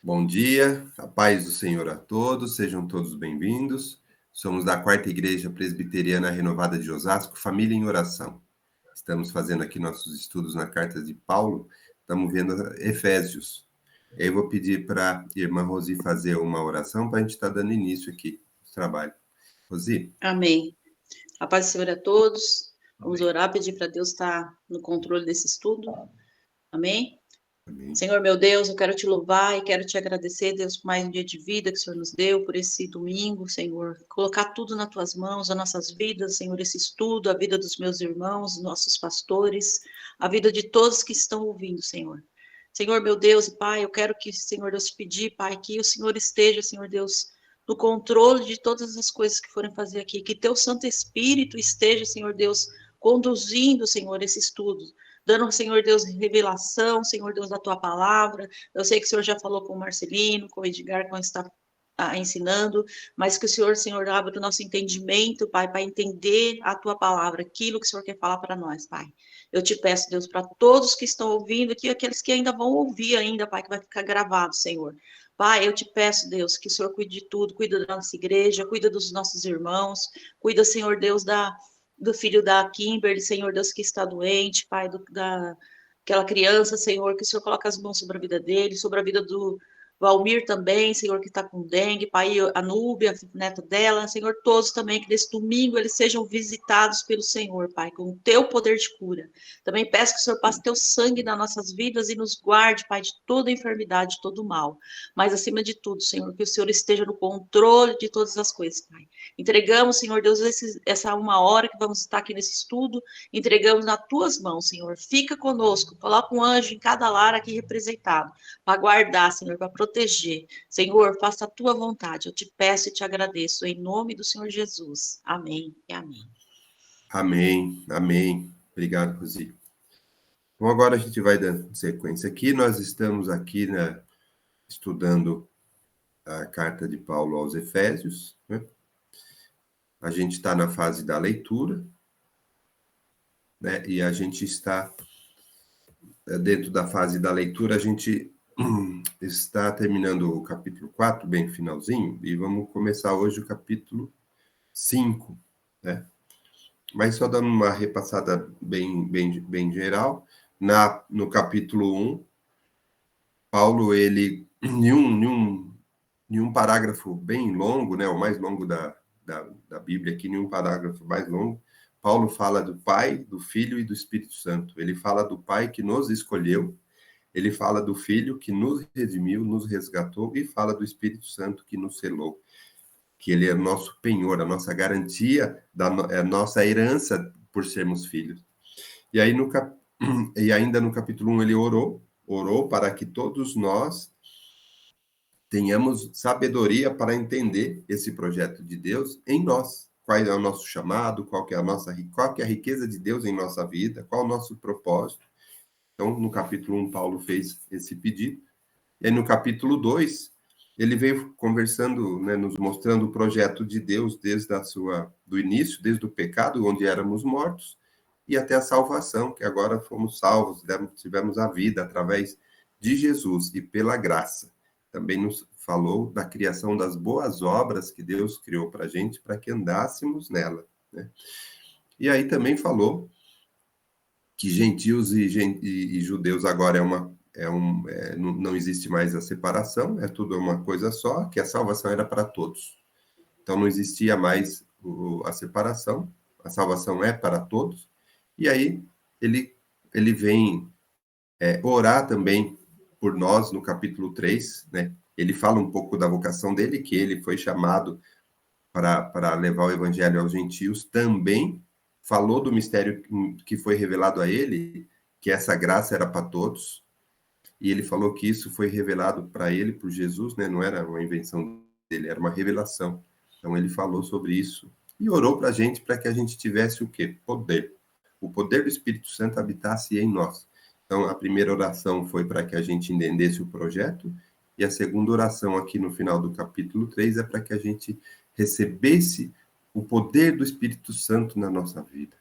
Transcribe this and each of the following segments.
Bom dia, a paz do Senhor a todos, sejam todos bem-vindos. Somos da Quarta Igreja Presbiteriana Renovada de Osasco, Família em Oração. Estamos fazendo aqui nossos estudos na Carta de Paulo, estamos vendo Efésios. E aí eu vou pedir para a irmã Rosi fazer uma oração para a gente estar dando início aqui ao trabalho. Rosi? Amém. A paz do Senhor a todos. Vamos Amém. orar, pedir para Deus estar no controle desse estudo. Amém? Amém. Senhor, meu Deus, eu quero te louvar e quero te agradecer, Deus, por mais um dia de vida que o Senhor nos deu, por esse domingo, Senhor. Colocar tudo nas tuas mãos, as nossas vidas, Senhor, esse estudo, a vida dos meus irmãos, nossos pastores, a vida de todos que estão ouvindo, Senhor. Senhor, meu Deus e Pai, eu quero que, Senhor Deus, te pedir, Pai, que o Senhor esteja, Senhor Deus, no controle de todas as coisas que forem fazer aqui, que teu Santo Espírito esteja, Senhor Deus, conduzindo, Senhor, esse estudo, dando, Senhor Deus, revelação, Senhor Deus, da tua palavra. Eu sei que o Senhor já falou com o Marcelino, com o Edgar, quando está ensinando, mas que o Senhor, abra o nosso entendimento, Pai, para entender a tua palavra, aquilo que o Senhor quer falar para nós, Pai. Eu te peço, Deus, para todos que estão ouvindo aqui, aqueles que ainda vão ouvir ainda, Pai, que vai ficar gravado, Senhor. Pai, eu te peço, Deus, que o Senhor cuide de tudo, cuida da nossa igreja, cuida dos nossos irmãos, cuida, Senhor Deus, do filho da Kimberly, Senhor Deus, que está doente, Pai, aquela criança, Senhor, que o Senhor coloca as mãos sobre a vida dele, sobre a vida do Valmir também, Senhor, que está com dengue, Pai, a Núbia, neta dela, Senhor, todos também, que nesse domingo eles sejam visitados pelo Senhor, Pai, com o teu poder de cura. Também peço que o Senhor passe teu sangue nas nossas vidas e nos guarde, Pai, de toda enfermidade, de todo mal. Mas, acima de tudo, Senhor, que o Senhor esteja no controle de todas as coisas, Pai. Entregamos, Senhor Deus, essa 1 hora que vamos estar aqui nesse estudo, entregamos nas tuas mãos, Senhor. Fica conosco, coloca um anjo em cada lar aqui representado, para guardar, Senhor, para proteger. Senhor, faça a tua vontade. Eu te peço e te agradeço, em nome do Senhor Jesus. Amém e amém. Amém, amém. Obrigado, Rosi. Bom, agora a gente vai dando sequência aqui. Nós estamos aqui, né, estudando a carta de Paulo aos Efésios, né? A gente está na fase da leitura, né? E a gente está dentro da fase da leitura, a gente está terminando o capítulo 4, bem finalzinho, e vamos começar hoje o capítulo 5, né? Mas só dando uma repassada bem geral, no capítulo 1, Paulo, ele, em um parágrafo bem longo, né, o mais longo da Bíblia aqui, em um parágrafo mais longo, Paulo fala do Pai, do Filho e do Espírito Santo. Ele fala do Pai que nos escolheu, ele fala do Filho que nos redimiu, nos resgatou, e fala do Espírito Santo que nos selou, que ele é o nosso penhor, a nossa garantia, a nossa herança por sermos filhos. E aí e ainda no capítulo 1 ele orou para que todos nós tenhamos sabedoria para entender esse projeto de Deus em nós. Qual é o nosso chamado, qual que é a riqueza de Deus em nossa vida, qual é o nosso propósito. Então, no capítulo 1, Paulo fez esse pedido. E aí, no capítulo 2, ele veio conversando, né, nos mostrando o projeto de Deus desde do início, desde o pecado, onde éramos mortos, e até a salvação, que agora fomos salvos, tivemos a vida através de Jesus e pela graça. Também nos falou da criação das boas obras que Deus criou para a gente, para que andássemos nela, né? E aí também falou que gentios e judeus agora não existe mais a separação, é tudo uma coisa só, que a salvação era para todos. Então não existia mais a separação, a salvação é para todos. E aí ele vem orar também por nós no capítulo 3, né? Ele fala um pouco da vocação dele, que ele foi chamado para levar o evangelho aos gentios, também falou do mistério que foi revelado a ele, que essa graça era para todos, e ele falou que isso foi revelado para ele por Jesus, né? Não era uma invenção dele, era uma revelação. Então ele falou sobre isso e orou para a gente, para que a gente tivesse o quê? Poder. O poder do Espírito Santo habitasse em nós. Então a primeira oração foi para que a gente entendesse o projeto, e a segunda oração aqui no final do capítulo 3 é para que a gente recebesse o poder do Espírito Santo na nossa vida.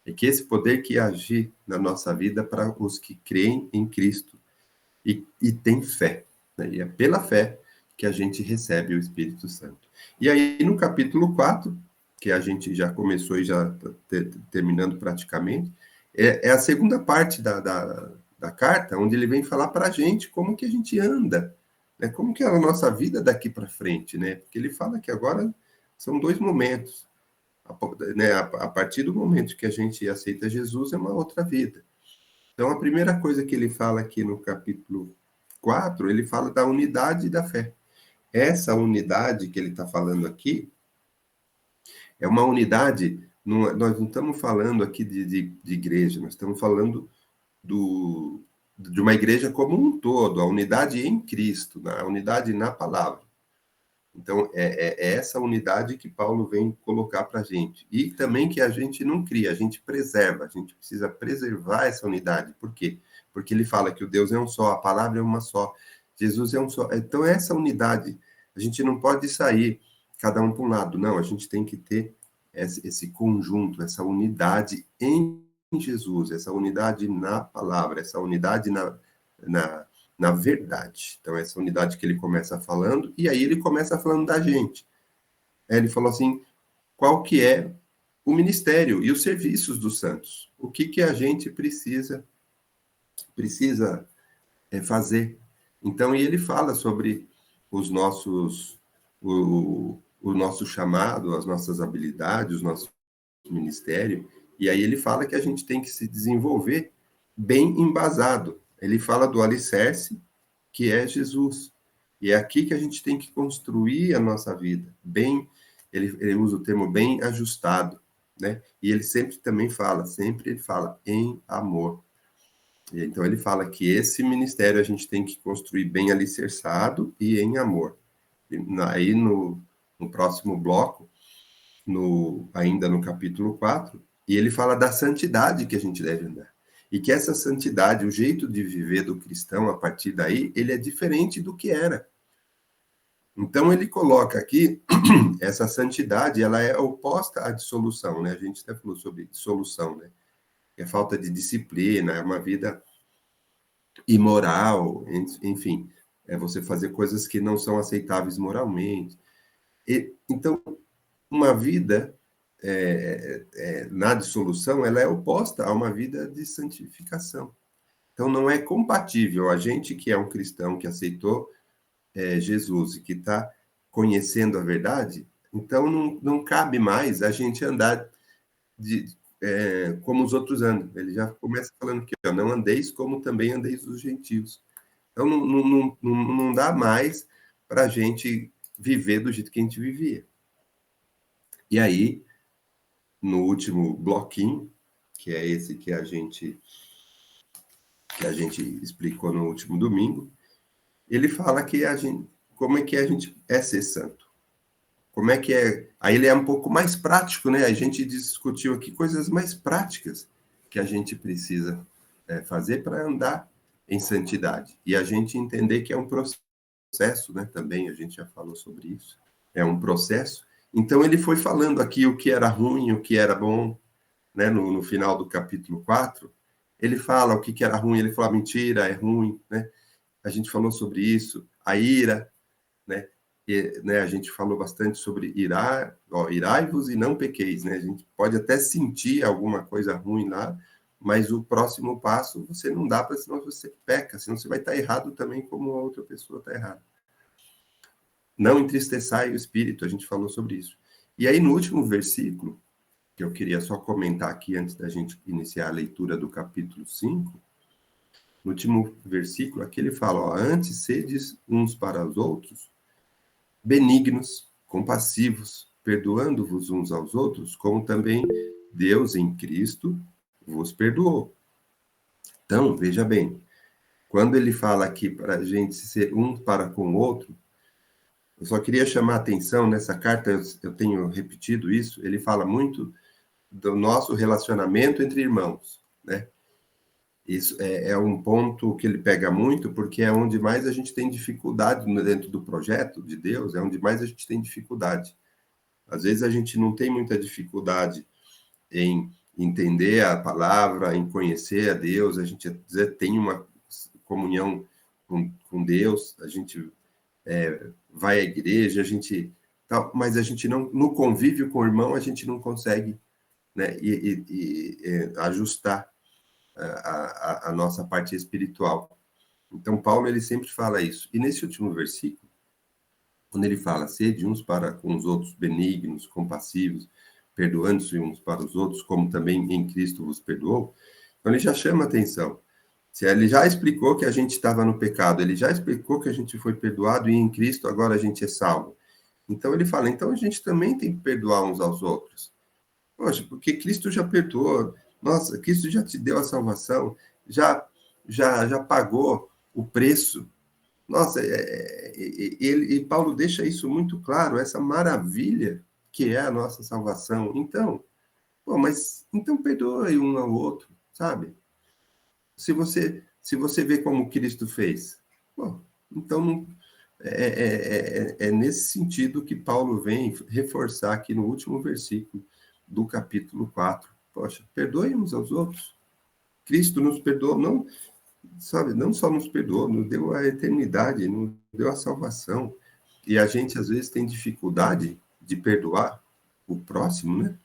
É que esse poder que agir na nossa vida para os que creem em Cristo e têm fé. né? E é pela fé que a gente recebe o Espírito Santo. E aí, no capítulo 4, que a gente já começou e já está terminando praticamente, é a segunda parte da carta, onde ele vem falar para a gente como que a gente anda, né? Como que é a nossa vida daqui para frente, né? Porque ele fala que agora são dois momentos. Né? A partir do momento que a gente aceita Jesus, é uma outra vida. Então, a primeira coisa que ele fala aqui no capítulo 4, ele fala da unidade da fé. Essa unidade que ele está falando aqui é uma unidade, nós não estamos falando aqui de igreja, nós estamos falando de uma igreja como um todo, a unidade em Cristo, a unidade na palavra. Então, é essa unidade que Paulo vem colocar para a gente. E também que a gente não cria, a gente preserva, a gente precisa preservar essa unidade. Por quê? Porque ele fala que o Deus é um só, a palavra é uma só, Jesus é um só. Então, essa unidade, a gente não pode sair cada um para um lado, não, a gente tem que ter esse conjunto, essa unidade em Jesus, essa unidade na palavra, essa unidade na verdade. Então, essa unidade que ele começa falando, e aí ele começa falando da gente. Ele falou assim, qual que é o ministério e os serviços dos santos? O que a gente precisa fazer? Então, e ele fala sobre os nossos, o nosso chamado, as nossas habilidades, o nosso ministério, e aí ele fala que a gente tem que se desenvolver bem embasado. Ele fala do alicerce, que é Jesus. E é aqui que a gente tem que construir a nossa vida, bem, ele usa o termo bem ajustado, né? E ele sempre ele fala em amor. E então ele fala que esse ministério a gente tem que construir bem alicerçado e em amor. E aí no próximo bloco, ainda no capítulo 4, e ele fala da santidade que a gente deve andar. E que essa santidade, o jeito de viver do cristão, a partir daí, ele é diferente do que era. Então, ele coloca aqui, essa santidade, ela é oposta à dissolução, né? A gente até falou sobre dissolução, né? É falta de disciplina, é uma vida imoral, enfim, é você fazer coisas que não são aceitáveis moralmente. Então, uma vida na dissolução, ela é oposta a uma vida de santificação. Então, não é compatível a gente que é um cristão, que aceitou Jesus e que está conhecendo a verdade, então não cabe mais a gente andar como os outros andam. Ele já começa falando que não andeis como também andeis os gentios. Então, não dá mais para a gente viver do jeito que a gente vivia. E aí, no último bloquinho, que é esse que a gente explicou no último domingo, ele fala que como é que a gente é ser santo. Como é que é? Aí ele é um pouco mais prático, né? A gente discutiu aqui coisas mais práticas que a gente precisa fazer para andar em santidade. E a gente entender que é um processo, né? Também a gente já falou sobre isso. É um processo. Então ele foi falando aqui o que era ruim, o que era bom, né? No final do capítulo 4, ele fala o que era ruim, ele fala mentira, é ruim, né? A gente falou sobre isso, a ira, né? E, né, a gente falou bastante sobre irai-vos e não pequeis, né? A gente pode até sentir alguma coisa ruim lá, mas o próximo passo você não dá para, senão você peca, senão você vai estar errado também como a outra pessoa está errada. Não entristeçai o espírito, a gente falou sobre isso. E aí no último versículo, que eu queria só comentar aqui antes da gente iniciar a leitura do capítulo 5, no último versículo, aqui ele fala, ó, antes sedes uns para os outros benignos, compassivos, perdoando-vos uns aos outros, como também Deus em Cristo vos perdoou. Então, veja bem, quando ele fala aqui para a gente ser um para com o outro, eu só queria chamar a atenção, nessa carta eu tenho repetido isso, ele fala muito do nosso relacionamento entre irmãos, né? Isso é um ponto que ele pega muito, porque é onde mais a gente tem dificuldade dentro do projeto de Deus, é onde mais a gente tem dificuldade. Às vezes a gente não tem muita dificuldade em entender a palavra, em conhecer a Deus, a gente tem uma comunhão, com Deus, a gente vai à igreja, a gente mas a gente não, no convívio com o irmão, a gente não consegue, né, ajustar a nossa parte espiritual. Então, Paulo, ele sempre fala isso. E nesse último versículo, quando ele fala, sede uns para com os outros benignos, compassivos, perdoando-se uns para os outros, como também em Cristo vos perdoou, então ele já chama atenção. Se ele já explicou que a gente estava no pecado, ele já explicou que a gente foi perdoado e em Cristo agora a gente é salvo. Então ele fala, então a gente também tem que perdoar uns aos outros. Poxa, porque Cristo já perdoou. Nossa, Cristo já te deu a salvação, já pagou o preço. Nossa, e Paulo deixa isso muito claro, essa maravilha que é a nossa salvação. Então, mas então perdoe um ao outro, sabe? Se você vê como Cristo fez, então não, é nesse sentido que Paulo vem reforçar aqui no último versículo do capítulo 4. Poxa, perdoe uns aos outros. Cristo nos perdoou, não, sabe, não só nos perdoou, nos deu a eternidade, nos deu a salvação. E a gente, às vezes, tem dificuldade de perdoar o próximo, né?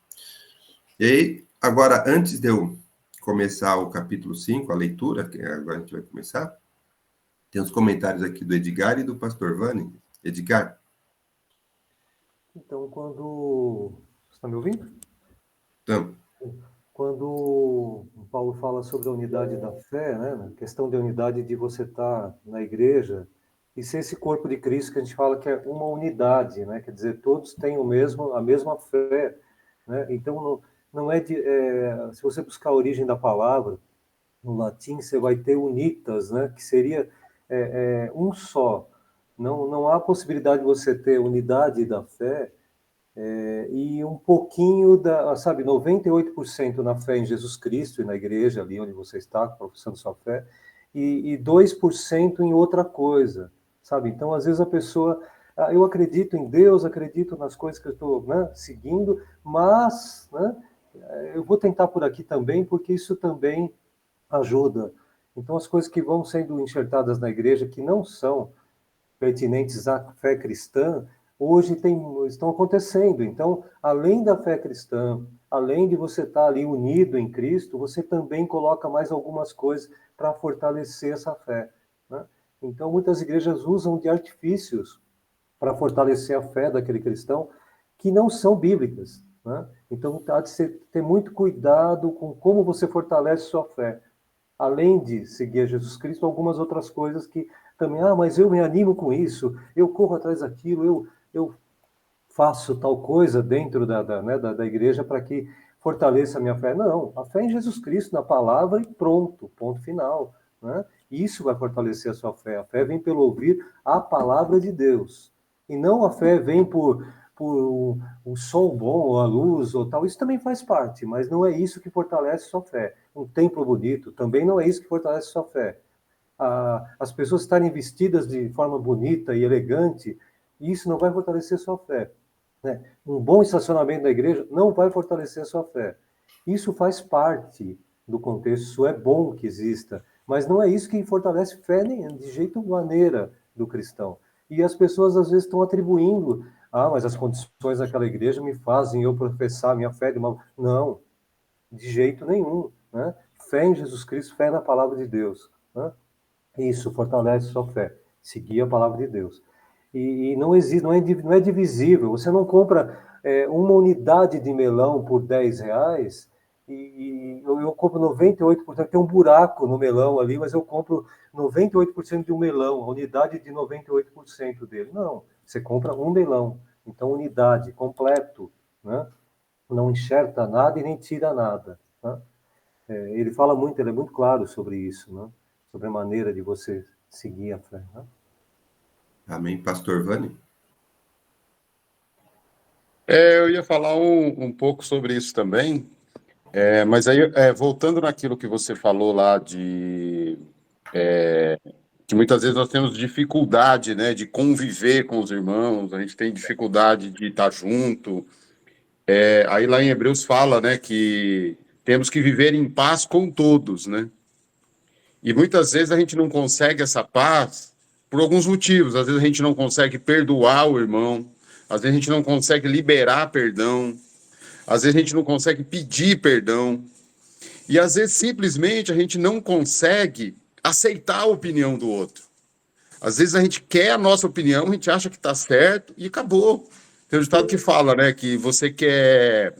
E aí, agora, antes de eu começar o capítulo 5, a leitura, que agora a gente vai começar, tem os comentários aqui do Edgar e do pastor Vani. Edgar? Então, quando... Você está me ouvindo? Então. Quando o Paulo fala sobre a unidade da fé, né, a questão da unidade de você estar na igreja e ser esse corpo de Cristo que a gente fala que é uma unidade, né, quer dizer, todos têm a mesma fé, né, então não é se você buscar a origem da palavra, no latim você vai ter unitas, né, que seria um só, não há possibilidade de você ter unidade da fé e um pouquinho 98% na fé em Jesus Cristo e na igreja, ali onde você está, professando sua fé, e 2% em outra coisa, sabe? Então, às vezes a pessoa, eu acredito em Deus, acredito nas coisas que eu estou, né, seguindo, mas, né, eu vou tentar por aqui também, porque isso também ajuda. Então, as coisas que vão sendo enxertadas na igreja, que não são pertinentes à fé cristã, hoje estão acontecendo. Então, além da fé cristã, além de você estar ali unido em Cristo, você também coloca mais algumas coisas para fortalecer essa fé, né? Então, muitas igrejas usam de artifícios para fortalecer a fé daquele cristão que não são bíblicas, né? Então, há de ter muito cuidado com como você fortalece sua fé. Além de seguir a Jesus Cristo, algumas outras coisas que também, mas eu me animo com isso, eu corro atrás daquilo, eu faço tal coisa dentro da igreja para que fortaleça a minha fé. Não, a fé em Jesus Cristo, na palavra e pronto, ponto final, né? Isso vai fortalecer a sua fé. A fé vem pelo ouvir a palavra de Deus. E não a fé vem por o som bom, ou a luz, ou tal. Isso também faz parte, mas não é isso que fortalece a sua fé. Um templo bonito também não é isso que fortalece a sua fé. As pessoas estarem vestidas de forma bonita e elegante, isso não vai fortalecer a sua fé, né? Um bom estacionamento da igreja não vai fortalecer a sua fé. Isso faz parte do contexto, isso é bom que exista, mas não é isso que fortalece fé de jeito maneira do cristão. E as pessoas às vezes estão atribuindo, mas as condições daquela igreja me fazem eu professar minha fé de uma... Não, de jeito nenhum, né? Fé em Jesus Cristo, fé na palavra de Deus, né? Isso fortalece sua fé, seguir a palavra de Deus. E não existe, não é divisível. Você não compra uma unidade de melão por R$10 e eu compro 98%, tem um buraco no melão ali, mas eu compro 98% de um melão, a unidade de 98% dele. Não, você compra um melão, então unidade, completo, né? Não enxerta nada e nem tira nada, né? Ele fala muito, ele é muito claro sobre isso, né? Sobre a maneira de você seguir a fé, né? Amém. Pastor Vani? Eu ia falar um pouco sobre isso também, mas aí, voltando naquilo que você falou lá que muitas vezes nós temos dificuldade, né, de conviver com os irmãos, a gente tem dificuldade de estar junto. Aí lá em Hebreus fala, né, que temos que viver em paz com todos, né? E muitas vezes a gente não consegue essa paz por alguns motivos. Às vezes a gente não consegue perdoar o irmão, às vezes a gente não consegue liberar perdão, às vezes a gente não consegue pedir perdão, e às vezes simplesmente a gente não consegue aceitar a opinião do outro. Às vezes a gente quer a nossa opinião, a gente acha que está certo e acabou. Tem um ditado que fala, né, que você quer...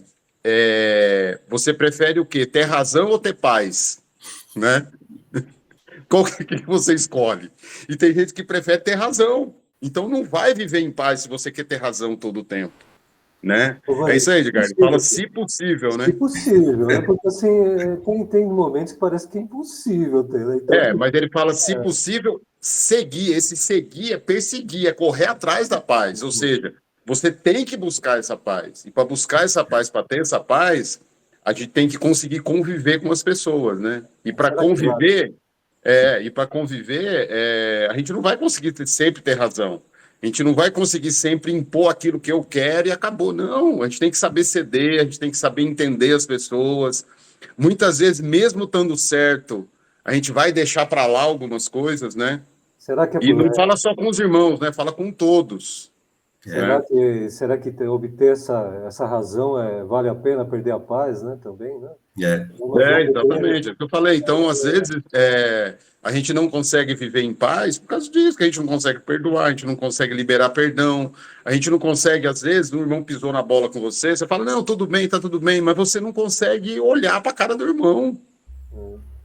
você prefere o quê? Ter razão ou ter paz? Né? Qual que você escolhe? E tem gente que prefere ter razão. Então não vai viver em paz se você quer ter razão todo o tempo, né? É isso aí, Edgar. Ele fala se possível, né? Se possível, né? Porque assim, tem momentos que parece que é impossível ter, né? Então, Mas ele fala, se possível, seguir. Esse seguir é perseguir, é correr atrás da paz. Ou seja, você tem que buscar essa paz. E para buscar essa paz, para ter essa paz, a gente tem que conseguir conviver com as pessoas, né? E para conviver, a gente não vai conseguir sempre ter razão. A gente não vai conseguir sempre impor aquilo que eu quero e acabou. Não, a gente tem que saber ceder, a gente tem que saber entender as pessoas. Muitas vezes, mesmo estando certo, a gente vai deixar para lá algumas coisas, né? será que E não fala só com os irmãos, né? Fala com todos. será que obter essa razão vale a pena perder a paz, né? Também, né? Exatamente. É o que eu falei. Então, às vezes, a gente não consegue viver em paz por causa disso, que a gente não consegue perdoar, a gente não consegue liberar perdão, a gente não consegue, às vezes, o irmão pisou na bola com você, você fala, não, tudo bem, tá tudo bem, mas você não consegue olhar para a cara do irmão,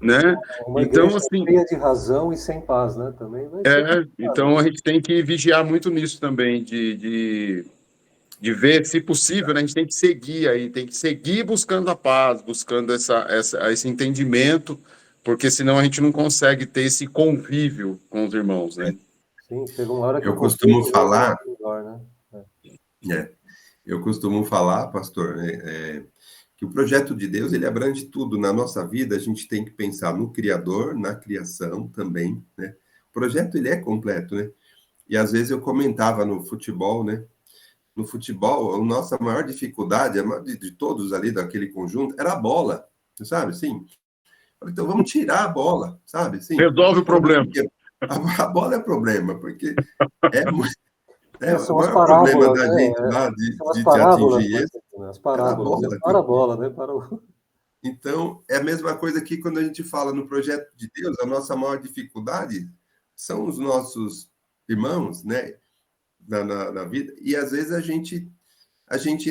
né? Uma Então, igreja assim, cheia de razão e sem paz, né? Também vai ser. então a gente tem que vigiar muito nisso também, de ver, se possível, né, a gente tem que seguir aí, tem que seguir buscando a paz, buscando esse entendimento, porque senão a gente não consegue ter esse convívio com os irmãos, né? Sim, chega uma hora que Eu costumo falar, melhor, né? eu costumo falar, pastor, que o projeto de Deus, ele abrange tudo. Na nossa vida, a gente tem que pensar no Criador, na criação também, né? O projeto, ele é completo, né? E às vezes eu comentava no futebol, né? No futebol, a nossa maior dificuldade, a maior de todos ali daquele conjunto, era a bola, sabe? Assim, então vamos tirar a bola, sabe? Assim, resolve o problema. A bola é problema, porque é muito. São O as maior problema parábolas, da né? gente lá São as de parábolas, atingir esse as era a parábolas. bola. Para a bola, né? Então, é a mesma coisa aqui quando a gente fala no projeto de Deus, a nossa maior dificuldade são os nossos irmãos, né? Na vida, e às vezes a gente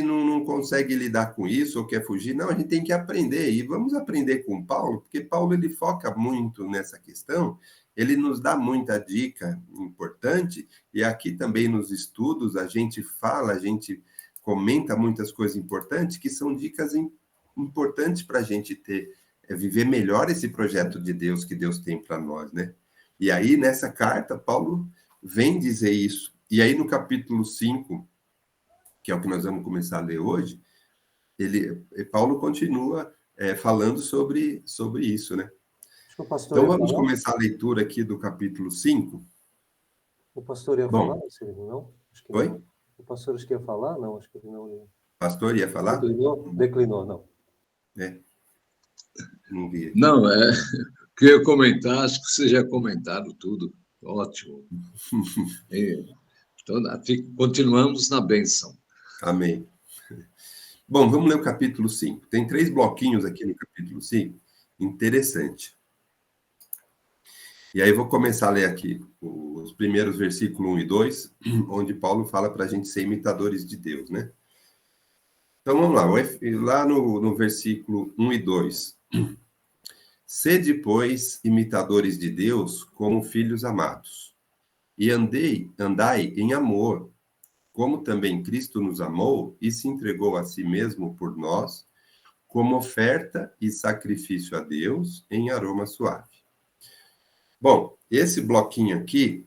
não consegue lidar com isso ou quer fugir. Não, a gente tem que aprender, e vamos aprender com Paulo, porque Paulo ele foca muito nessa questão, ele nos dá muita dica importante, e aqui também nos estudos a gente fala, a gente comenta muitas coisas importantes, que são dicas importantes para a gente viver melhor esse projeto de Deus que Deus tem para nós, né? E aí, nessa carta, Paulo vem dizer isso. E aí, no capítulo 5, que é o que nós vamos começar a ler hoje, Paulo continua falando sobre isso, né? Então, vamos começar a leitura aqui do capítulo 5. O pastor ia falar, não? Acho que Oi? não. O pastor acho que ia falar? Não, acho que ele não ia. Pastor ia falar? Declinou, não. Não vi aqui. Não, queria comentar, acho que vocês já comentaram tudo. Ótimo. Então, continuamos na bênção. Amém. Bom, vamos ler o capítulo 5. Tem 3 bloquinhos aqui no capítulo 5. Interessante. E aí vou começar a ler aqui os primeiros versículos 1 e 2, onde Paulo fala para a gente ser imitadores de Deus, né? Então vamos lá. Lá no versículo 1 e 2. Sede, pois, imitadores de Deus como filhos amados, e andai em amor, como também Cristo nos amou e se entregou a si mesmo por nós, como oferta e sacrifício a Deus em aroma suave. Bom, esse bloquinho aqui,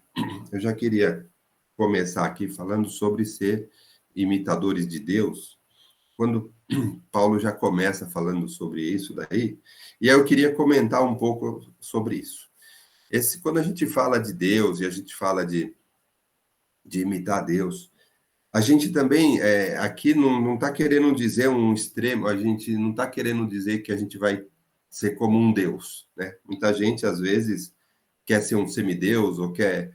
eu já queria começar aqui falando sobre ser imitadores de Deus, quando Paulo já começa falando sobre isso daí, e aí eu queria comentar um pouco sobre isso. Quando a gente fala de Deus e a gente fala de imitar Deus, a gente também, aqui não está querendo dizer um extremo, a gente não está querendo dizer que a gente vai ser como um Deus, né? Muita gente, às vezes, quer ser um semideus ou quer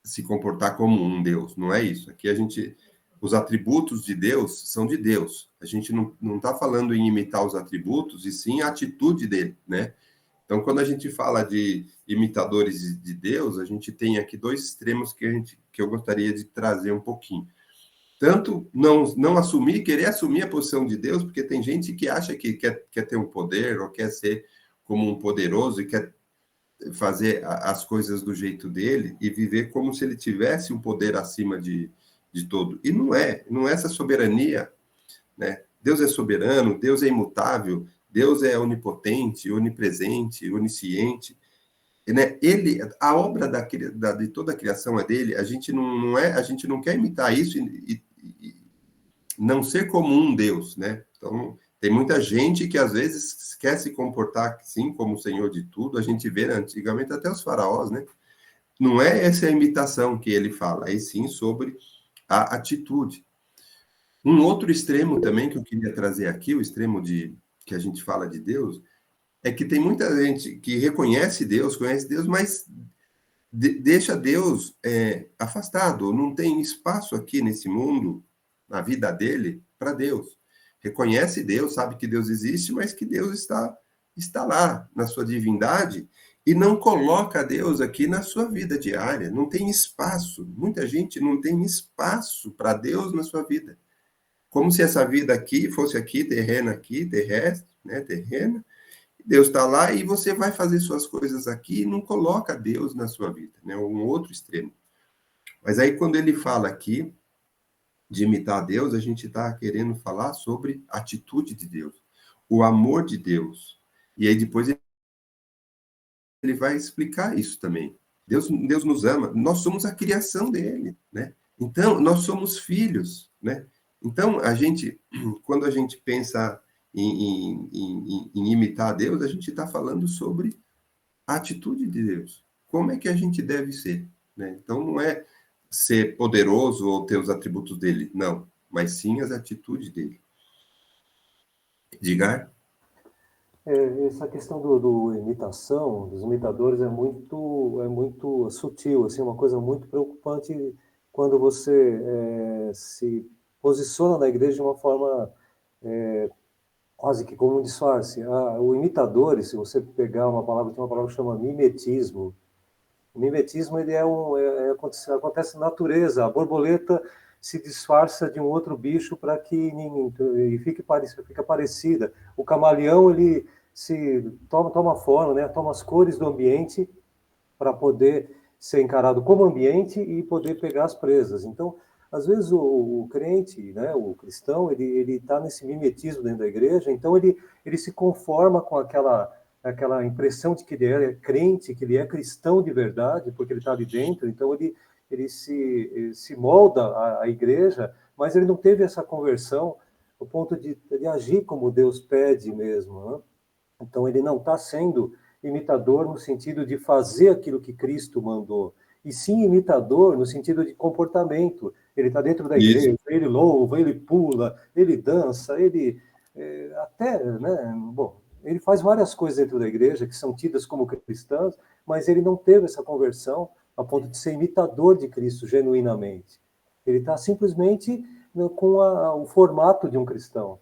se comportar como um Deus. Não é isso. Aqui os atributos de Deus são de Deus. A gente não está falando em imitar os atributos, e sim a atitude dele, né? Então, quando a gente fala de imitadores de Deus, a gente tem aqui dois extremos que eu gostaria de trazer um pouquinho. Tanto não assumir, querer assumir a posição de Deus, porque tem gente que acha que quer ter um poder, ou quer ser como um poderoso, e quer fazer as coisas do jeito dele, e viver como se ele tivesse um poder acima de todo. E não é essa soberania, né? Deus é soberano, Deus é imutável, Deus é onipotente, onipresente, onisciente, né? A obra de toda a criação é dele. A gente a gente não quer imitar isso e não ser como um Deus, né? Então, tem muita gente que às vezes quer se comportar sim como o Senhor de tudo. A gente vê antigamente até os faraós, né? Não é essa a imitação que ele fala, e sim sobre a atitude. Um outro extremo também que eu queria trazer aqui, o extremo que a gente fala de Deus, é que tem muita gente que reconhece Deus, conhece Deus, mas deixa Deus afastado, não tem espaço aqui nesse mundo, na vida dele, para Deus. Reconhece Deus, sabe que Deus existe, mas que Deus está lá na sua divindade, e não coloca Deus aqui na sua vida diária, não tem espaço. Muita gente não tem espaço para Deus na sua vida. Como se essa vida aqui fosse aqui, terrestre, né, terrena. Deus está lá e você vai fazer suas coisas aqui e não coloca Deus na sua vida, né? Um outro extremo. Mas aí, quando ele fala aqui de imitar Deus, a gente está querendo falar sobre a atitude de Deus, o amor de Deus. E aí, depois, ele vai explicar isso também. Deus nos ama, nós somos a criação dele, né? Então, nós somos filhos, né? Então, quando a gente pensa em imitar a Deus, a gente está falando sobre a atitude de Deus. Como é que a gente deve ser, né? Então, não é ser poderoso ou ter os atributos dele, não, mas sim as atitudes dele. Diga. Essa questão do imitação, dos imitadores, é muito sutil, assim, uma coisa muito preocupante quando você se posiciona na igreja de uma forma quase que como um disfarce. O imitador, se você pegar tem uma palavra que chama mimetismo. O mimetismo acontece na natureza. A borboleta se disfarça de um outro bicho para que fica parecida. O camaleão ele toma forma, né? Toma as cores do ambiente para poder ser encarado como ambiente e poder pegar as presas. Então, às vezes o crente, né, o cristão, ele está nesse mimetismo dentro da igreja, então ele se conforma com aquela impressão de que ele é crente, que ele é cristão de verdade, porque ele está ali dentro, então ele se molda à igreja, mas ele não teve essa conversão ao ponto de agir como Deus pede mesmo, né? Então ele não está sendo imitador no sentido de fazer aquilo que Cristo mandou, e sim imitador no sentido de comportamento. Ele está dentro da igreja, ele louva, ele pula, ele dança, ele até, né, bom, ele faz várias coisas dentro da igreja que são tidas como cristãs, mas ele não teve essa conversão a ponto de ser imitador de Cristo genuinamente. Ele está simplesmente com o formato de um cristão.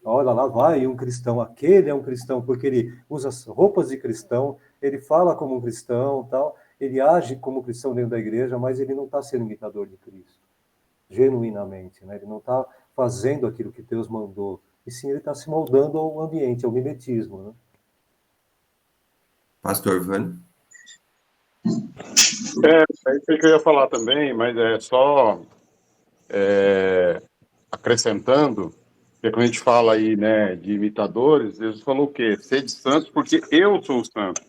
Olha, lá vai um cristão, aquele é um cristão, porque ele usa as roupas de cristão, ele fala como um cristão, tal, ele age como cristão dentro da igreja, mas ele não está sendo imitador de Cristo, genuinamente, né? Ele não está fazendo aquilo que Deus mandou, e sim ele está se moldando ao ambiente, ao mimetismo, né? Pastor Ivan? É isso que eu ia falar também, mas só acrescentando, porque quando a gente fala aí, né, de imitadores, Jesus falou o quê? Sede santos porque eu sou o santo.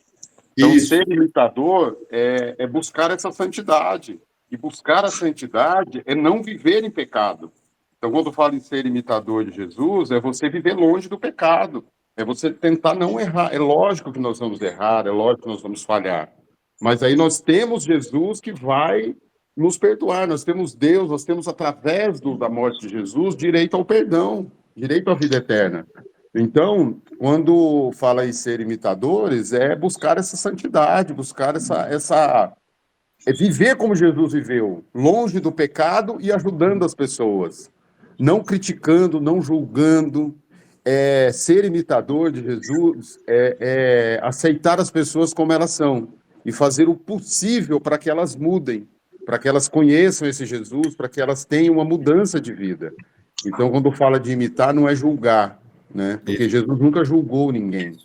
Então, ser imitador é buscar essa santidade. E buscar a santidade é não viver em pecado. Então, quando eu falo em ser imitador de Jesus, é você viver longe do pecado. É você tentar não errar. É lógico que nós vamos errar, é lógico que nós vamos falhar. Mas aí nós temos Jesus que vai nos perdoar. Nós temos Deus, nós temos, através da morte de Jesus, direito ao perdão, direito à vida eterna. Então, quando fala em ser imitadores, é buscar essa santidade, buscar é viver como Jesus viveu, longe do pecado e ajudando as pessoas, não criticando, não julgando. Ser imitador de Jesus é aceitar as pessoas como elas são e fazer o possível para que elas mudem, para que elas conheçam esse Jesus, para que elas tenham uma mudança de vida. Então, quando fala de imitar, não é julgar, né? Porque Jesus nunca julgou ninguém.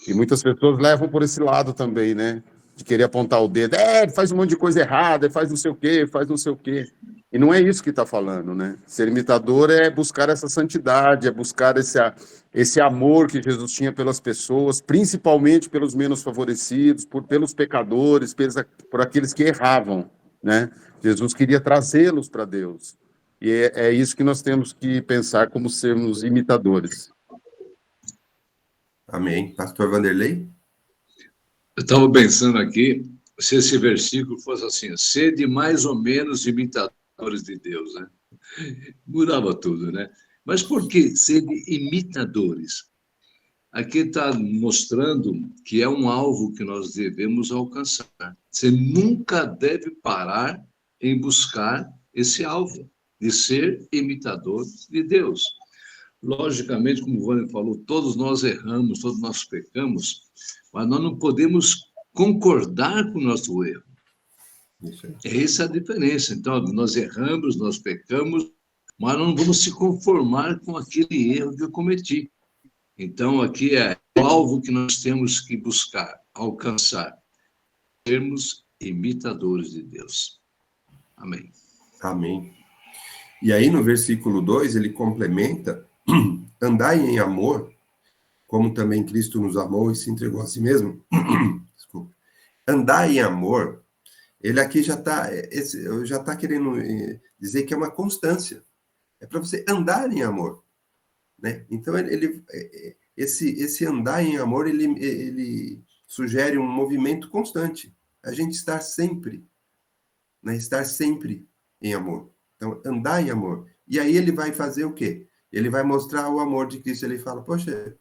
E muitas pessoas levam por esse lado também, né? De querer apontar o dedo. Ele faz um monte de coisa errada, ele faz não sei o quê, faz não sei o quê. E não é isso que está falando, né? Ser imitador é buscar essa santidade, é buscar esse amor que Jesus tinha pelas pessoas, principalmente pelos menos favorecidos, pelos pecadores, por aqueles que erravam, né? Jesus queria trazê-los para Deus. E é isso que nós temos que pensar como sermos imitadores. Amém. Pastor Vanderlei? Eu estava pensando aqui, se esse versículo fosse assim, sede mais ou menos imitadores de Deus, né? Mudava tudo, né? Mas por que sede imitadores? Aqui está mostrando que é um alvo que nós devemos alcançar. Você nunca deve parar em buscar esse alvo, de ser imitador de Deus. Logicamente, como o Vânia falou, todos nós erramos, todos nós pecamos, mas nós não podemos concordar com o nosso erro. Essa é a diferença. Então, nós erramos, nós pecamos, mas não vamos se conformar com aquele erro que eu cometi. Então, aqui é o alvo que nós temos que buscar, alcançar, sermos imitadores de Deus. Amém. Amém. E aí, no versículo 2, ele complementa: andai em amor, como também Cristo nos amou e se entregou a si mesmo. Desculpa. Andai em amor, ele aqui já está querendo dizer que é uma constância. É para você andar em amor, né? Então, esse andar em amor, ele sugere um movimento constante. A gente estar sempre, né? Estar sempre em amor. Então, andar em amor. E aí ele vai fazer o quê? Ele vai mostrar o amor de Cristo. Ele fala, poxa,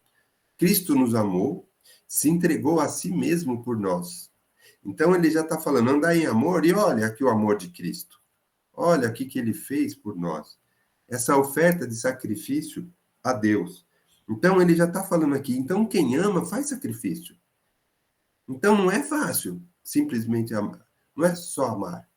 Cristo nos amou, se entregou a si mesmo por nós. Então, ele já está falando, andar em amor, e olha aqui o amor de Cristo. Olha o que ele fez por nós. Essa oferta de sacrifício a Deus. Então, ele já está falando aqui, então quem ama faz sacrifício. Então, não é fácil simplesmente amar. Não é só amar.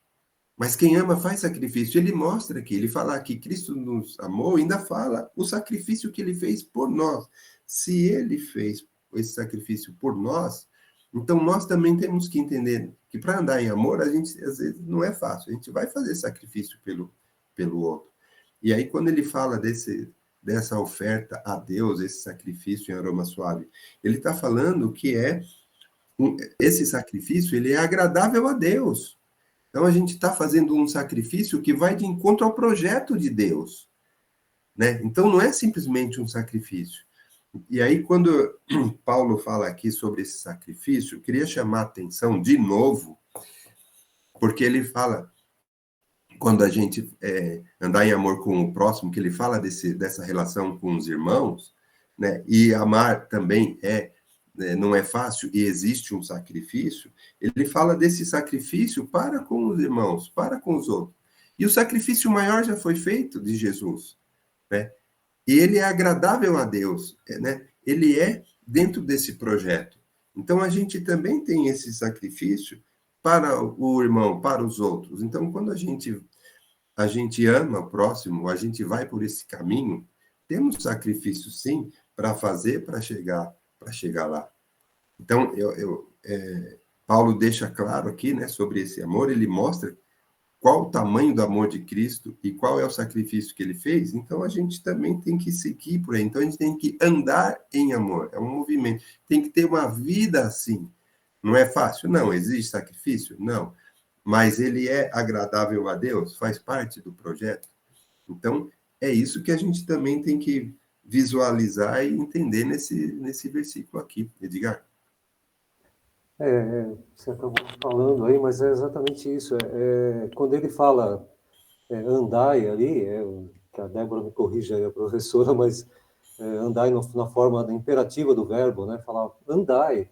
Mas quem ama faz sacrifício. Ele mostra aqui, ele fala que Cristo nos amou, ainda fala o sacrifício que ele fez por nós. Se ele fez esse sacrifício por nós, então nós também temos que entender que para andar em amor, a gente, às vezes, não é fácil. A gente vai fazer sacrifício pelo outro. E aí, quando ele fala dessa oferta a Deus, esse sacrifício em aroma suave, ele está falando que esse sacrifício ele é agradável a Deus. Então, a gente está fazendo um sacrifício que vai de encontro ao projeto de Deus, né? Então, não é simplesmente um sacrifício. E aí, quando Paulo fala aqui sobre esse sacrifício, eu queria chamar a atenção de novo, porque ele fala, quando a gente andar em amor com o próximo, que ele fala dessa relação com os irmãos, né? E amar também não é fácil e existe um sacrifício, ele fala desse sacrifício para com os irmãos, para com os outros. E o sacrifício maior já foi feito de Jesus, né? E ele é agradável a Deus, né? Ele é dentro desse projeto. Então, a gente também tem esse sacrifício para o irmão, para os outros. Então, quando a gente ama o próximo, a gente vai por esse caminho, temos sacrifício, sim, para fazer, para chegar lá. Então, Paulo deixa claro aqui, né, sobre esse amor, ele mostra qual o tamanho do amor de Cristo e qual é o sacrifício que ele fez. Então, a gente também tem que seguir por aí. Então, a gente tem que andar em amor, é um movimento. Tem que ter uma vida assim. Não é fácil? Não. Existe sacrifício? Não. Mas ele é agradável a Deus? Faz parte do projeto? Então, é isso que a gente também tem que visualizar e entender nesse versículo aqui. Edgar? Você acabou falando aí, mas é exatamente isso. Quando ele fala andai ali, que a Débora me corrija aí, a professora, mas andai na forma imperativa do verbo, né? Falar andai,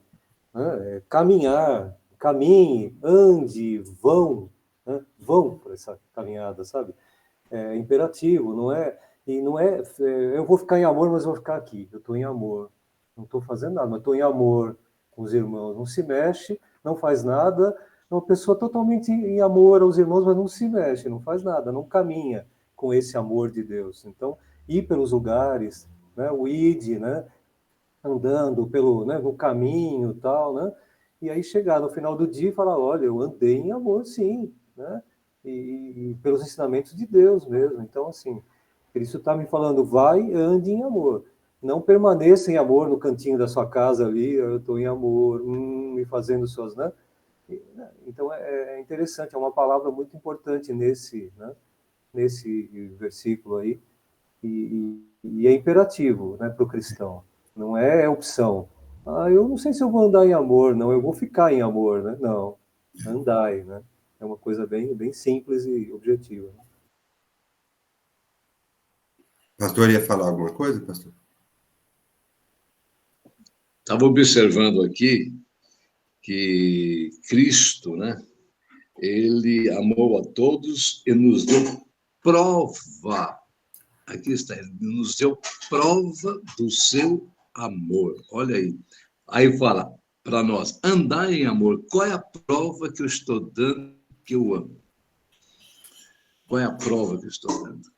né? Caminhar, caminhe, ande, vão, né? Vão para essa caminhada, sabe? É imperativo, não é? E não é, eu vou ficar em amor, mas vou ficar aqui. Eu estou em amor, não estou fazendo nada, mas estou em amor com os irmãos. Não se mexe, não faz nada. É uma pessoa totalmente em amor aos irmãos, mas não se mexe, não faz nada, não caminha com esse amor de Deus. Então, ir pelos lugares, né? O id, né? Andando pelo, né? No caminho, tal, né? E aí chegar no final do dia e falar, olha, eu andei em amor, sim, né? E pelos ensinamentos de Deus mesmo. Então, assim, Cristo está me falando, vai, ande em amor. Não permaneça em amor no cantinho da sua casa ali, eu estou em amor, e fazendo suas, né? Então, é interessante, é uma palavra muito importante nesse, né? Nesse versículo aí, e é imperativo, né, para o cristão. Não é opção. Eu não sei se eu vou andar em amor, não, eu vou ficar em amor, né? Não, andai, né? É uma coisa bem, bem simples e objetiva. Pastor, ia falar alguma coisa, pastor? Estava observando aqui que Cristo, né? Ele amou a todos e nos deu prova. Aqui está, ele nos deu prova do seu amor. Olha aí. Aí fala para nós, andar em amor. Qual é a prova que eu estou dando que eu amo? Qual é a prova que eu estou dando?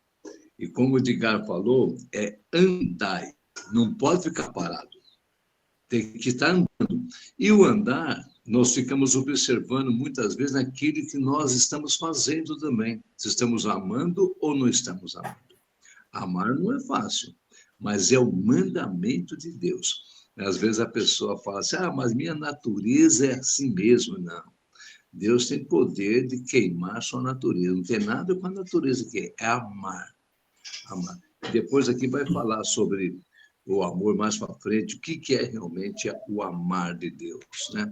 E como o Edgar falou, é andar. Não pode ficar parado. Tem que estar andando. E o andar, nós ficamos observando muitas vezes naquilo que nós estamos fazendo também. Se estamos amando ou não estamos amando. Amar não é fácil, mas é o mandamento de Deus. Às vezes a pessoa fala assim, mas minha natureza é assim mesmo. Não. Deus tem poder de queimar sua natureza. Não tem nada com a natureza que é amar. Amar. Depois aqui vai falar sobre o amor mais para frente, o que é realmente o amar de Deus, né?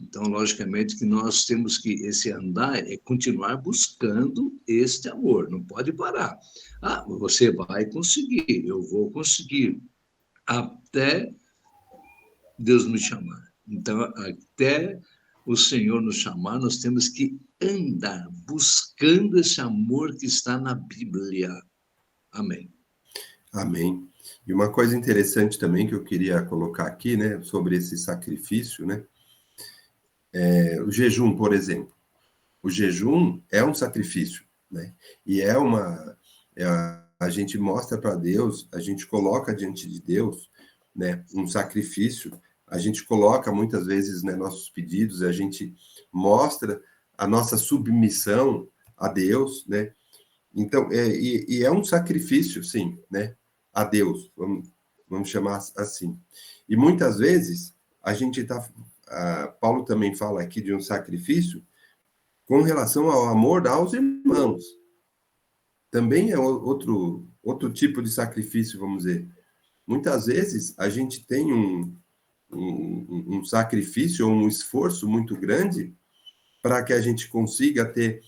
Então, logicamente, que nós temos que, esse andar é continuar buscando este amor, não pode parar. Você vai conseguir, eu vou conseguir, até Deus me chamar. Então, até o Senhor nos chamar, nós temos que andar buscando esse amor que está na Bíblia. Amém. Amém. E uma coisa interessante também que eu queria colocar aqui, né, sobre esse sacrifício, né, o jejum, por exemplo. O jejum é um sacrifício, né, e a gente mostra para Deus, a gente coloca diante de Deus, né, um sacrifício, a gente coloca muitas vezes, né, nossos pedidos, a gente mostra a nossa submissão a Deus, né, então, é um sacrifício, sim, né, a Deus, vamos chamar assim. E muitas vezes, Paulo também fala aqui de um sacrifício com relação ao amor aos irmãos. Também é outro tipo de sacrifício, vamos dizer. Muitas vezes, a gente tem um sacrifício ou um esforço muito grande para que a gente consiga ter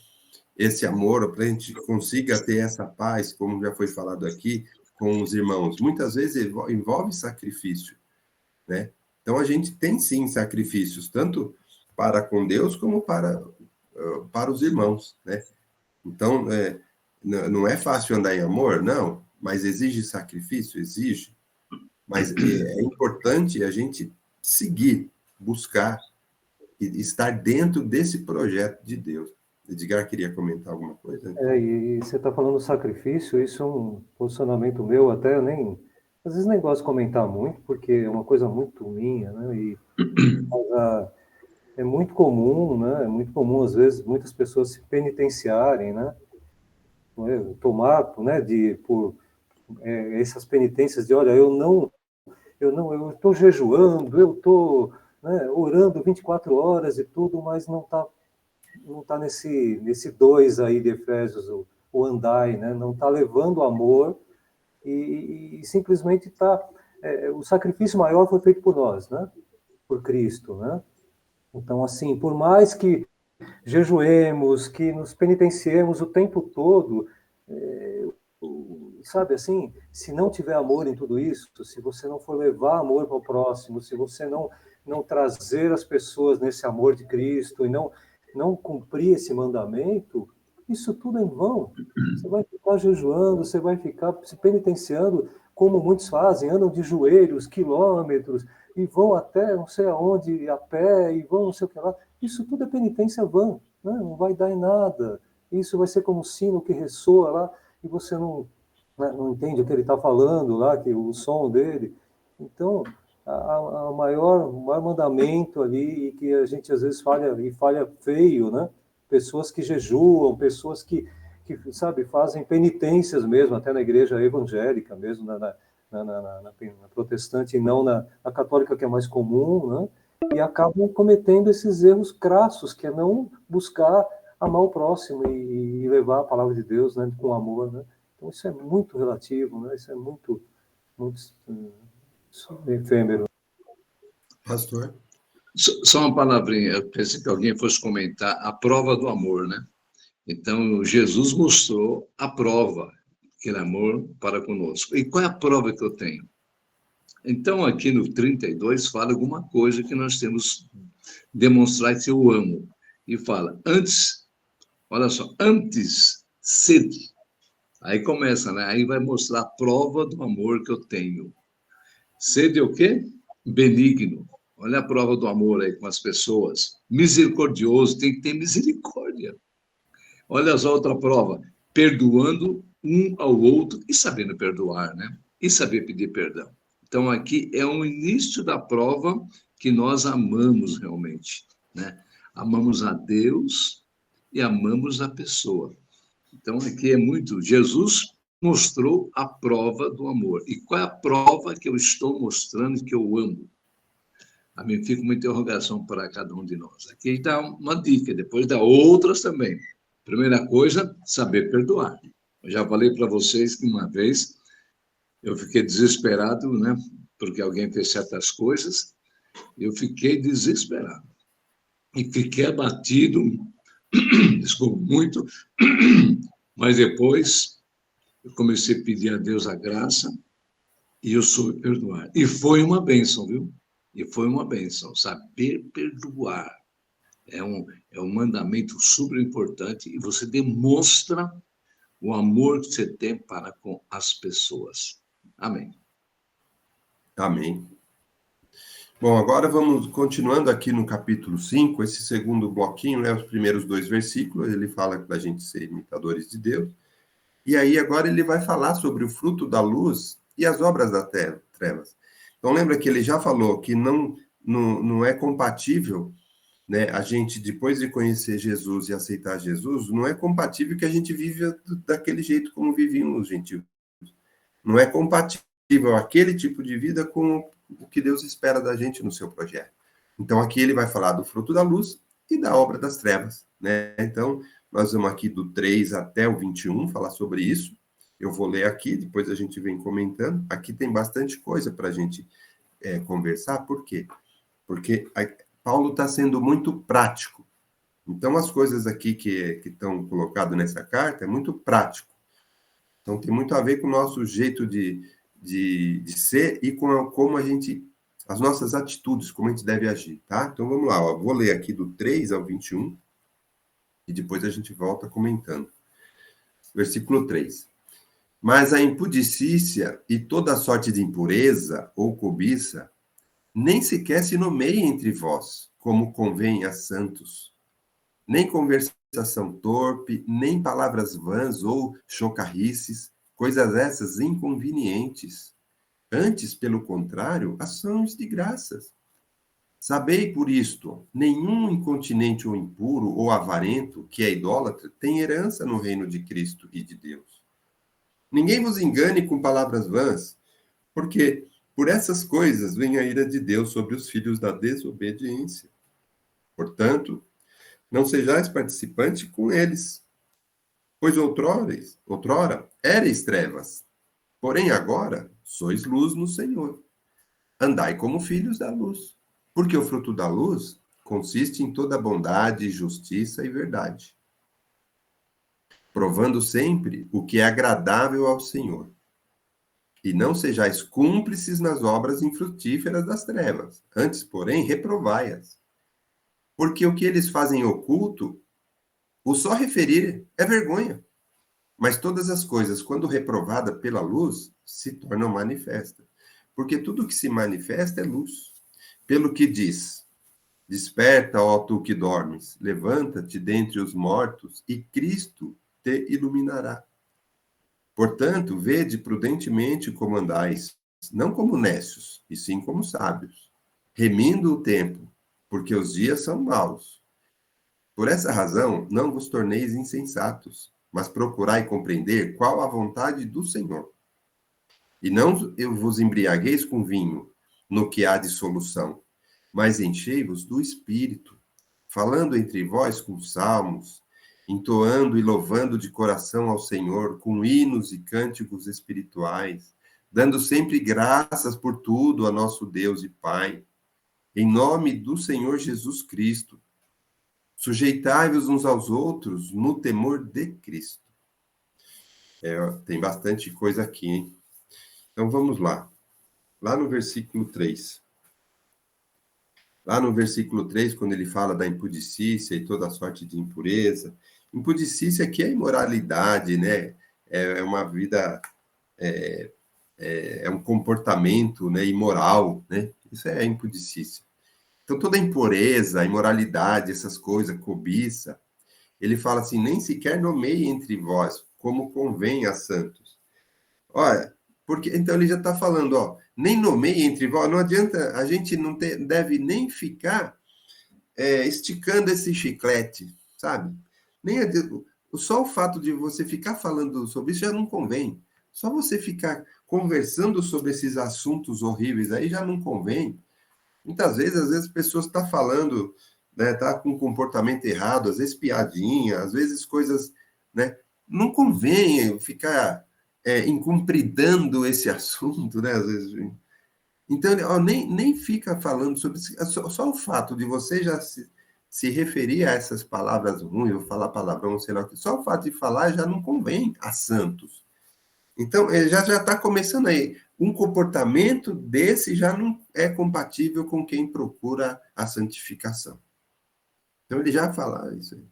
esse amor, para a gente consiga ter essa paz, como já foi falado aqui, com os irmãos. Muitas vezes envolve sacrifício, né? Então, a gente tem, sim, sacrifícios, tanto para com Deus, como para os irmãos, né? Então, não é fácil andar em amor? Não, mas exige sacrifício? Exige. Mas é importante a gente seguir, buscar e estar dentro desse projeto de Deus. Edgar queria comentar alguma coisa? E você está falando sacrifício, isso é um posicionamento meu, até eu nem, às vezes nem gosto de comentar muito, porque é uma coisa muito minha, né? Mas, é muito comum, né? É muito comum, às vezes, muitas pessoas se penitenciarem, né? Tomar, né? Por essas penitências de, olha, eu estou jejuando, eu estou, né, orando 24 horas e tudo, mas não tá nesse 2 aí de Efésios, o andai, né? Não está levando amor e simplesmente o sacrifício maior foi feito por nós, né? Por Cristo, né? Então, assim, por mais que jejuemos, que nos penitenciemos o tempo todo, sabe assim, se não tiver amor em tudo isso, se você não for levar amor para o próximo, se você não trazer as pessoas nesse amor de Cristo e não cumprir esse mandamento, isso tudo é em vão. Você vai ficar jejuando, você vai ficar se penitenciando, como muitos fazem, andam de joelhos, quilômetros, e vão até não sei aonde, a pé, e vão não sei o que lá. Isso tudo é penitência vã, né? Não vai dar em nada. Isso vai ser como um sino que ressoa lá, e você não entende o que ele está falando lá, que o som dele. Então, o maior mandamento ali, e que a gente às vezes falha feio, né? Pessoas que jejuam, pessoas que sabe, fazem penitências mesmo, até na igreja evangélica mesmo, na protestante e não na católica, que é mais comum, né? E acabam cometendo esses erros crassos, que é não buscar amar o próximo e levar a palavra de Deus, né, com amor, né? Então isso é muito relativo, né? Isso é muito efêmero. Pastor? Só uma palavrinha, eu pensei que alguém fosse comentar a prova do amor, né? Então, Jesus mostrou a prova, aquele amor para conosco. E qual é a prova que eu tenho? Então, aqui no 32, fala alguma coisa que nós temos que demonstrar que eu amo. E fala, antes, olha só, antes, sede. Aí começa, né? Aí vai mostrar a prova do amor que eu tenho. Sede o quê? Benigno. Olha a prova do amor aí com as pessoas. Misericordioso, tem que ter misericórdia. Olha só outra prova. Perdoando um ao outro e sabendo perdoar, né? E saber pedir perdão. Então, aqui é o início da prova que nós amamos realmente, né? Amamos a Deus e amamos a pessoa. Então, aqui é muito... Jesus mostrou a prova do amor. E qual é a prova que eu estou mostrando que eu amo? A mim fica uma interrogação para cada um de nós. Aqui está uma dica, depois dá outras também. Primeira coisa, saber perdoar. Eu já falei para vocês que uma vez eu fiquei desesperado, né? Porque alguém fez certas coisas, eu fiquei desesperado. E fiquei abatido, desculpa, muito, mas depois eu comecei a pedir a Deus a graça e eu soube perdoar. E foi uma bênção, viu? E foi uma bênção, saber perdoar. É um mandamento super importante e você demonstra o amor que você tem para com as pessoas. Amém. Amém. Bom, agora vamos continuando aqui no capítulo 5, esse segundo bloquinho, né, os primeiros 2 versículos, ele fala para a gente ser imitadores de Deus, e aí agora ele vai falar sobre o fruto da luz e as obras das trevas. Então lembra que ele já falou que não é compatível, né, a gente, depois de conhecer Jesus e aceitar Jesus, não é compatível que a gente viva daquele jeito como viviam os gentios. Não é compatível aquele tipo de vida com o que Deus espera da gente no seu projeto. Então, aqui ele vai falar do fruto da luz e da obra das trevas, né? Então, nós vamos aqui do 3 até o 21 falar sobre isso. Eu vou ler aqui, depois a gente vem comentando. Aqui tem bastante coisa para a gente conversar. Por quê? Porque Paulo está sendo muito prático. Então, as coisas aqui que estão colocadas nessa carta é muito prático. Então, tem muito a ver com o nosso jeito de ser e com como a gente, as nossas atitudes, como a gente deve agir, tá? Então, vamos lá, ó. Vou ler aqui do 3 ao 21 e depois a gente volta comentando. Versículo 3. Mas a impudicícia e toda sorte de impureza ou cobiça nem sequer se nomeia entre vós, como convém a santos, nem conversação torpe, nem palavras vãs ou chocarrices, coisas essas inconvenientes. Antes, pelo contrário, ações de graças. Sabei por isto, nenhum incontinente ou impuro ou avarento, que é idólatra, tem herança no reino de Cristo e de Deus. Ninguém vos engane com palavras vãs, porque por essas coisas vem a ira de Deus sobre os filhos da desobediência. Portanto, não sejais participantes com eles, pois outrora éreis trevas, porém agora sois luz no Senhor. Andai como filhos da luz, porque o fruto da luz consiste em toda bondade, justiça e verdade, provando sempre o que é agradável ao Senhor. E não sejais cúmplices nas obras infrutíferas das trevas. Antes, porém, reprovai-as. Porque o que eles fazem em oculto, o só referir é vergonha. Mas todas as coisas, quando reprovada pela luz, se tornam manifestas. Porque tudo que se manifesta é luz. Pelo que diz: desperta, ó tu que dormes, levanta-te dentre os mortos, e Cristo te iluminará. Portanto, vede prudentemente como andais, não como necios, e sim como sábios, remindo o tempo, porque os dias são maus. Por essa razão, não vos torneis insensatos, mas procurai compreender qual a vontade do Senhor. E não vos embriagueis com vinho, no que há de solução, mas enchei-vos do Espírito, falando entre vós com salmos, entoando e louvando de coração ao Senhor, com hinos e cânticos espirituais, dando sempre graças por tudo a nosso Deus e Pai, em nome do Senhor Jesus Cristo. Sujeitai-vos uns aos outros no temor de Cristo. Tem bastante coisa aqui, hein? Então vamos lá. Lá no versículo 3. Lá no versículo 3, quando ele fala da impudicícia e toda sorte de impureza, impudicícia aqui é imoralidade, né? É uma vida, é um comportamento, né, imoral, né? Isso é impudicícia. Então, toda impureza, imoralidade, essas coisas, cobiça, ele fala assim, nem sequer nomeie entre vós, como convém a santos. Olha, porque, então ele já está falando, ó, nem nomeie entre vós, não adianta, a gente não deve nem ficar esticando esse chiclete, sabe? Nem só o fato de você ficar falando sobre isso já não convém. Só você ficar conversando sobre esses assuntos horríveis aí já não convém. Muitas vezes, às vezes, pessoas estão falando, né, tá com um comportamento errado, às vezes piadinha, às vezes coisas, né? Não convém ficar incumpridando esse assunto, né? Às vezes. Então, ó, nem fica falando sobre isso. Só o fato de você já se referir a essas palavras ruins, ou falar palavrão, sei lá o que, só o fato de falar já não convém a santos. Então, ele já está começando aí. Um comportamento desse já não é compatível com quem procura a santificação. Então, ele já fala isso aí.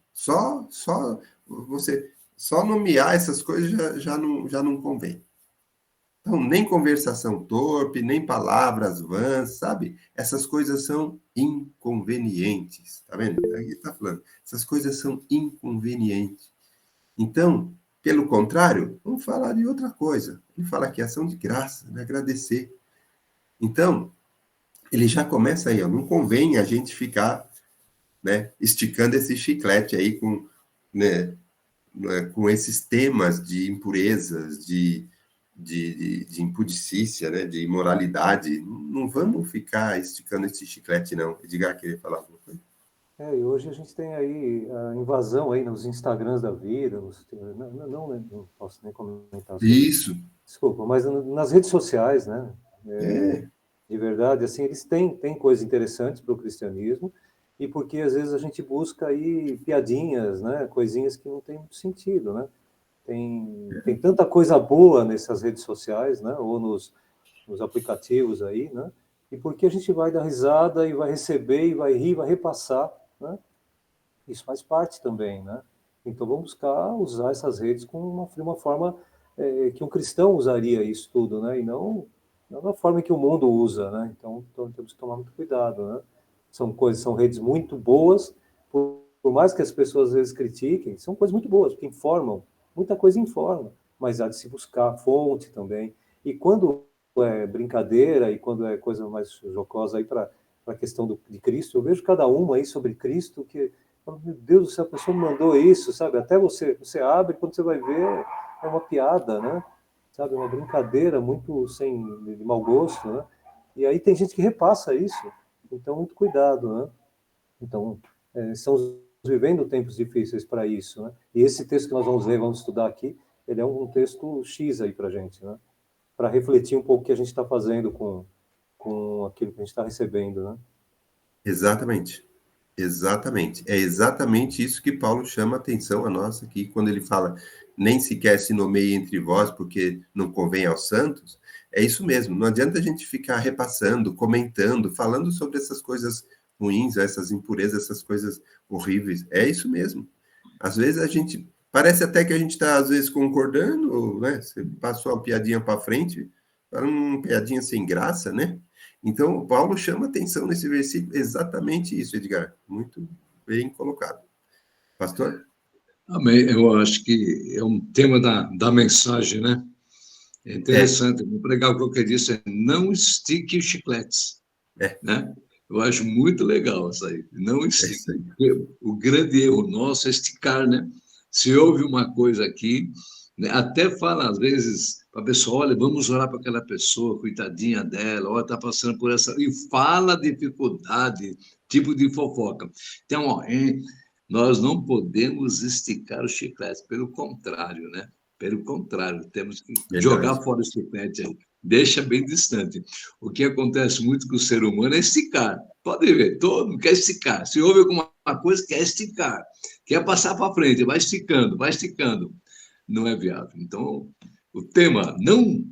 Só nomear essas coisas já não convém. Então, nem conversação torpe, nem palavras vãs, sabe? Essas coisas são inconvenientes. Tá vendo? Aqui está falando. Essas coisas são inconvenientes. Então, pelo contrário, vamos falar de outra coisa. Ele fala que é ação de graça, né? Agradecer. Então, ele já começa aí, ó, não convém a gente ficar, né, esticando esse chiclete aí com esses temas de impurezas, de impudicícia, né, de imoralidade. Não vamos ficar esticando esse chiclete, não. Edgar queria falar alguma coisa? E hoje a gente tem aí a invasão aí nos Instagrams da vida, não posso nem comentar sobre isso. Desculpa, mas nas redes sociais, né? De verdade, assim, eles têm coisas interessantes para o cristianismo, e porque às vezes a gente busca aí piadinhas, né? Coisinhas que não tem muito sentido, né? Tem tanta coisa boa nessas redes sociais, né? Ou nos aplicativos aí, né? E porque a gente vai dar risada e vai receber e vai rir, vai repassar, né? Isso faz parte também, né? Então vamos buscar usar essas redes com uma forma que um cristão usaria isso tudo, né? E não da forma que o mundo usa, né? Então temos que tomar muito cuidado, né? São redes muito boas, por mais que as pessoas às vezes critiquem, são coisas muito boas, porque informam, muita coisa informa, mas há de se buscar fonte também. E quando é brincadeira e quando é coisa mais jocosa aí para a questão de Cristo, eu vejo cada uma aí sobre Cristo que, meu Deus do céu, a pessoa me mandou isso, sabe? Até você abre, quando você vai ver, é uma piada, né? Sabe? Uma brincadeira muito de mau gosto, né? E aí tem gente que repassa isso, então muito cuidado, né? Então, estamos vivendo tempos difíceis para isso, né? E esse texto que nós vamos ler, vamos estudar aqui, ele é um texto X aí para a gente, né? Para refletir um pouco o que a gente está fazendo com aquilo que a gente está recebendo, né? Exatamente. Exatamente. É exatamente isso que Paulo chama a atenção a nós aqui, quando ele fala nem sequer se nomeie entre vós, porque não convém aos santos. é isso mesmo. Não adianta a gente ficar repassando, comentando, falando sobre essas coisas ruins, essas impurezas, essas coisas horríveis. É isso mesmo. Às vezes a gente... Parece até que a gente está, às vezes, concordando, né? Você passou uma piadinha para frente, para uma piadinha sem graça, né? Então, Paulo chama atenção nesse versículo, exatamente isso, Edgar. Muito bem colocado. Pastor? Amém. Eu acho que é um tema da mensagem, né? É interessante. Vou pregar o que eu disse, não estique os chicletes. Né? Eu acho muito legal isso aí. Não estique. O grande erro nosso é esticar, né? Se houve uma coisa aqui, né? Até fala, às vezes, para a pessoa, olha, vamos orar para aquela pessoa, coitadinha dela, olha, está passando por essa... E fala a dificuldade, tipo de fofoca. Então, ó, nós não podemos esticar os chicletes, pelo contrário, né? Pelo contrário, temos que jogar fora o chiclete aí. Deixa bem distante. O que acontece muito com o ser humano é esticar. Pode ver, todo mundo quer esticar. Se houve alguma coisa, quer esticar. Quer passar para frente, vai esticando, vai esticando. Não é viável. Então, o tema, não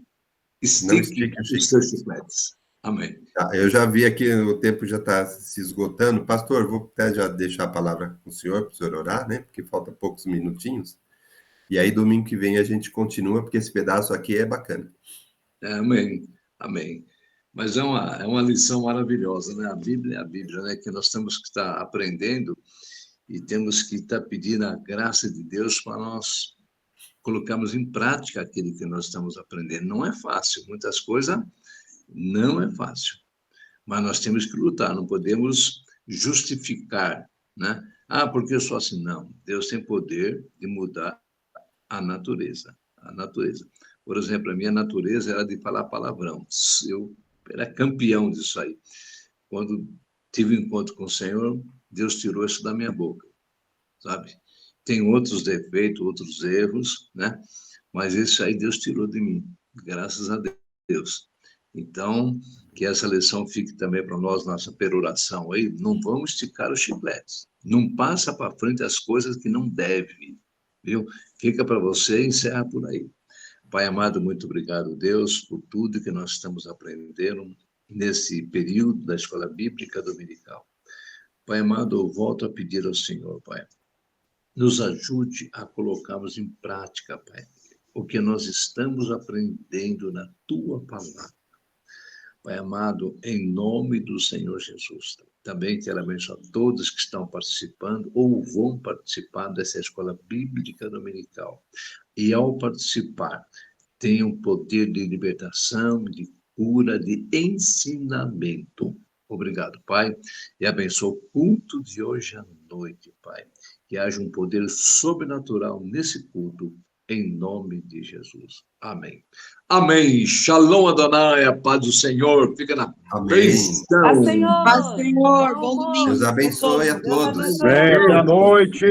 estique os seus chicletes. Amém. Eu já vi aqui, o tempo já está se esgotando. Pastor, vou até já deixar a palavra com o senhor, para o senhor orar, né? Porque falta poucos minutinhos. E aí, domingo que vem, a gente continua, porque esse pedaço aqui é bacana. Amém, amém. Mas é uma lição maravilhosa, né? A Bíblia é a Bíblia, né? Que nós temos que estar aprendendo e temos que estar pedindo a graça de Deus para nós colocarmos em prática aquilo que nós estamos aprendendo. Não é fácil, muitas coisas não é fácil, mas nós temos que lutar, não podemos justificar, né? Ah, porque eu sou assim. Não, Deus tem poder de mudar a natureza. Por exemplo, a minha natureza era de falar palavrão. Eu era campeão disso aí. Quando tive um encontro com o Senhor, Deus tirou isso da minha boca, sabe? Tem outros defeitos, outros erros, né? Mas isso aí Deus tirou de mim, graças a Deus. Então, que essa lição fique também para nós, nossa peroração aí. Não vamos esticar os chicletes. Não passa para frente as coisas que não deve, viu? Fica para você e encerra por aí. Pai amado, muito obrigado, Deus, por tudo que nós estamos aprendendo nesse período da Escola Bíblica Dominical. Pai amado, eu volto a pedir ao Senhor, Pai, nos ajude a colocarmos em prática, Pai, o que nós estamos aprendendo na Tua Palavra. Pai amado, em nome do Senhor Jesus, também quero abençoar todos que estão participando ou vão participar dessa Escola Bíblica Dominical. E ao participar, tenham poder de libertação, de cura, de ensinamento. Obrigado, Pai, e abençoa o culto de hoje à noite, Pai. Que haja um poder sobrenatural nesse culto, em nome de Jesus. Amém. Amém. Shalom, Adonai, a paz do Senhor. Fica na bênção. Paz, Senhor. Paz, Senhor. Bom domingo. Deus abençoe a todos. Boa noite.